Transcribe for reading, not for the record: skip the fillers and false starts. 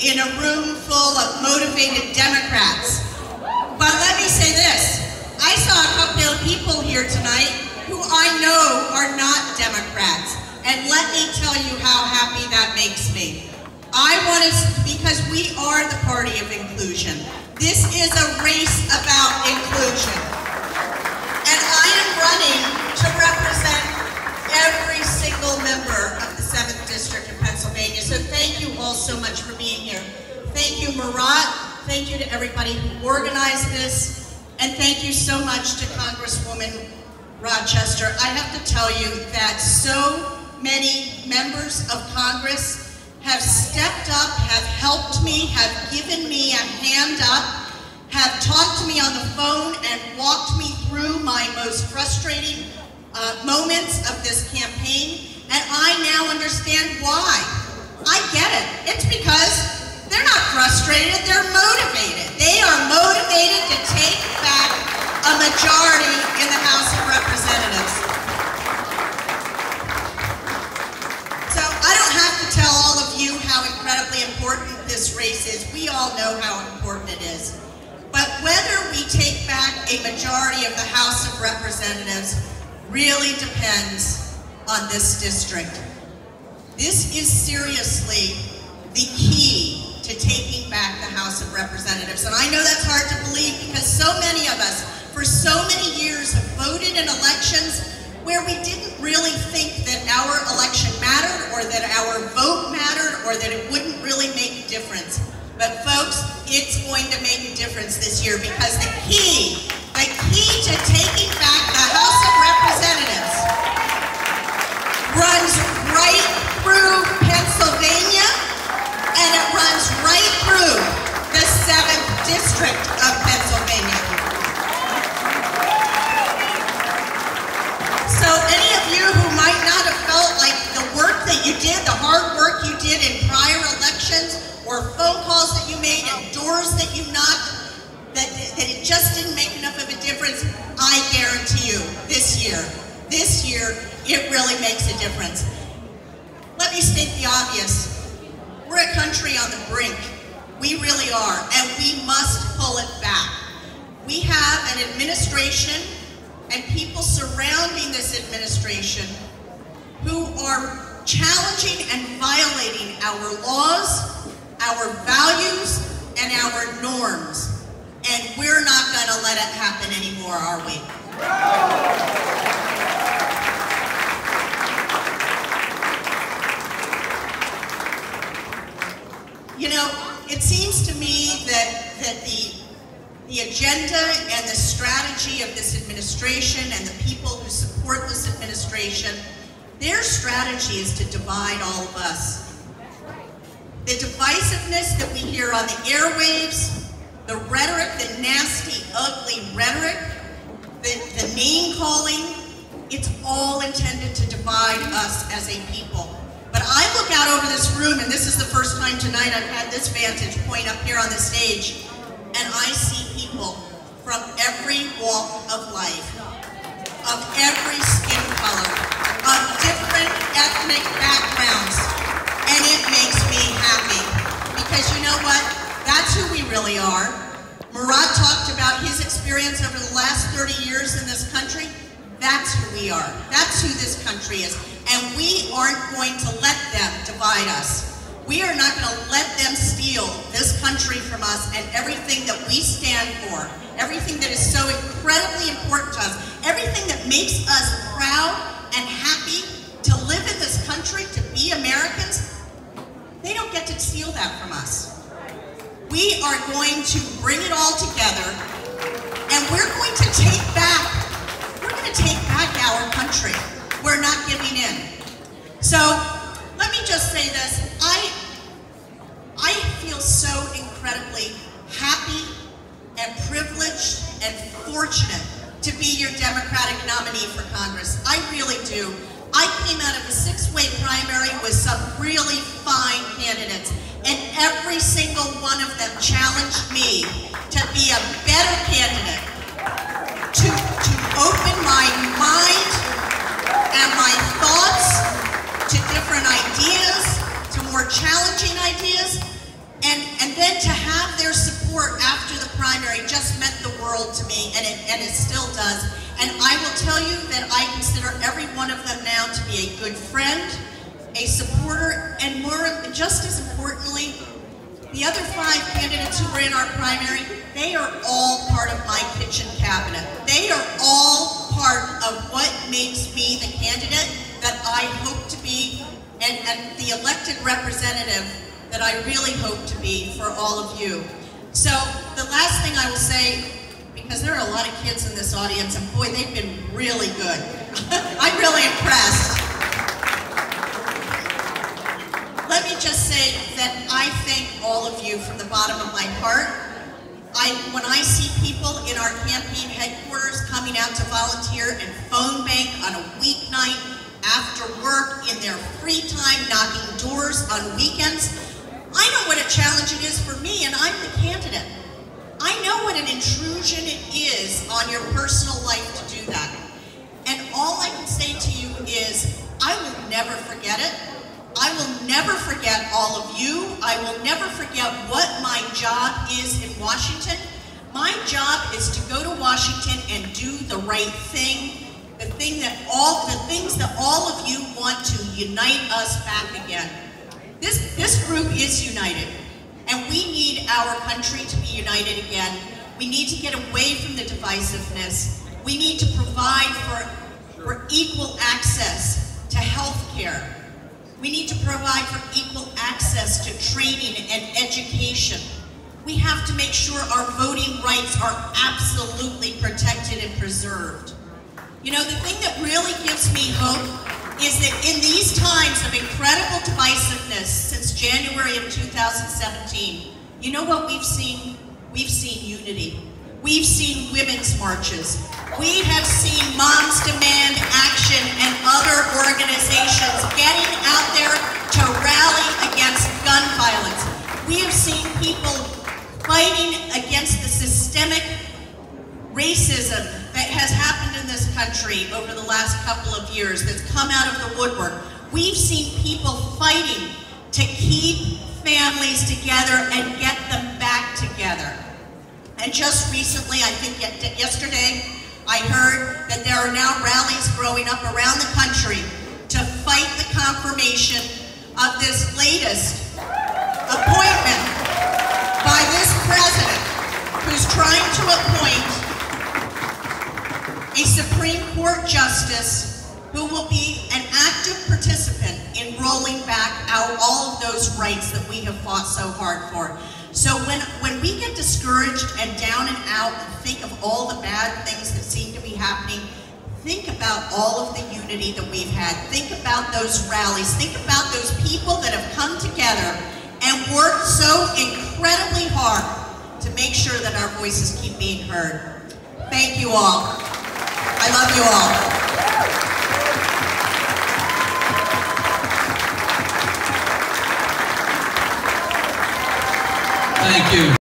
in a room full of motivated Democrats. But let me say this, I saw a couple of people here tonight who I know are not Democrats, and let me tell you how happy that makes me. I want to, because we are the party of inclusion. This is a race about inclusion. And I am running to represent every single member of the 7th District of Pennsylvania. So thank you all so much for being here. Thank you, Murat. Thank you to everybody who organized this. And thank you so much to Congresswoman Rochester. I have to tell you that so many members of Congress have stepped up, have helped me, have given me a hand up, have talked to me on the phone and walked me through my most frustrating moments of this campaign, and I now understand why. I get it. It's because they're not frustrated, they're motivated. They are motivated to take back a majority in the House of Representatives. So I don't have to tell all of you how incredibly important this race is. We all know how important it is. But whether we take back a majority of the House of Representatives really depends on this district. This is seriously the key to taking back the House of Representatives. And I know that's hard to believe because so many of us, for so many years, have voted in elections where we didn't really think that our election mattered or that our vote mattered or that it wouldn't really make a difference. But folks, it's going to make a difference this year because the key to taking back the House of Representatives runs right through Pennsylvania and it runs right through the 7th District of Pennsylvania. So any of you who might not have felt like the work that you did, the hard work you did in prior elections, or phone calls that you made and doors that you knocked, that it just didn't make enough of a difference, I guarantee you, this year, it really makes a difference. Let me state the obvious. We're a country on the brink. We really are, and we must pull it back. We have an administration and people surrounding this administration who are challenging and violating our laws, our values, and our norms. And we're not going to let it happen anymore, are we? You know, it seems to me that the agenda and the strategy of this administration and the people who support this administration, their strategy is to divide all of us. The divisiveness that we hear on the airwaves, the rhetoric, the nasty, ugly rhetoric, the name calling, it's all intended to divide us as a people. But I look out over this room, and this is the first time tonight I've had this vantage point up here on the stage, and I see people from every walk of life, of every skin color, of different ethnic backgrounds, and it makes me happy. Because you know what? That's who we really are. Murat talked about his experience over the last 30 years in this country. That's who we are. That's who this country is. And we aren't going to let them divide us. We are not going to let them steal this country from us and everything that we stand for, everything that is so incredibly important to us, everything that makes us proud and happy to live in this country, to be Americans. They don't get to steal that from us. We are going to bring it all together, and we're going to take back our country. We're not giving in. So let me just say this. I feel so incredibly happy and privileged and fortunate to be your Democratic nominee for Congress. I really do. I came out of a 6-way primary with some really fine candidates, and every single one of them challenged me to be a better candidate, to open my mind and my thoughts to different ideas, to more challenging ideas. And then to have their support after the primary just meant the world to me, and it still does. And I will tell you that I consider every one of them now to be a good friend, a supporter, and just as importantly, the other 5 candidates who were in our primary, they are all part of my kitchen cabinet. They are all part of what makes me the candidate that I hope to be, and the elected representative that I really hope to be for all of you. So the last thing I will say, because there are a lot of kids in this audience, and boy, they've been really good. I'm really impressed. Let me just say that I thank all of you from the bottom of my heart. When I see people in our campaign headquarters coming out to volunteer and phone bank on a weeknight, after work, in their free time, knocking doors on weekends, I know what a challenge it is for me, and I'm the candidate. I know what an intrusion it is on your personal life to do that. And all I can say to you is, I will never forget it. I will never forget all of you. I will never forget what my job is in Washington. My job is to go to Washington and do the right thing, the things that all of you want to unite us back again. This group is united, and we need our country to be united again. We need to get away from the divisiveness. We need to provide for equal access to health care. We need to provide for equal access to training and education. We have to make sure our voting rights are absolutely protected and preserved. You know, the thing that really gives me hope is that in these times of incredible divisiveness since January of 2017, you know what we've seen? We've seen unity. We've seen women's marches. We have seen Moms Demand Action and other organizations getting out there to rally against gun violence. We have seen people fighting against the systemic racism that has happened in this country over the last couple of years that's come out of the woodwork. We've seen people fighting to keep families together and get them back together. And just recently, I think yesterday, I heard that there are now rallies growing up around the country to fight the confirmation of this latest appointment by this president, who's trying to appoint a Supreme Court justice who will be an active participant in rolling back out all of those rights that we have fought so hard for. So when we get discouraged and down and out and think of all the bad things that seem to be happening, think about all of the unity that we've had. Think about those rallies. Think about those people that have come together and worked so incredibly hard to make sure that our voices keep being heard. Thank you all. I love you all.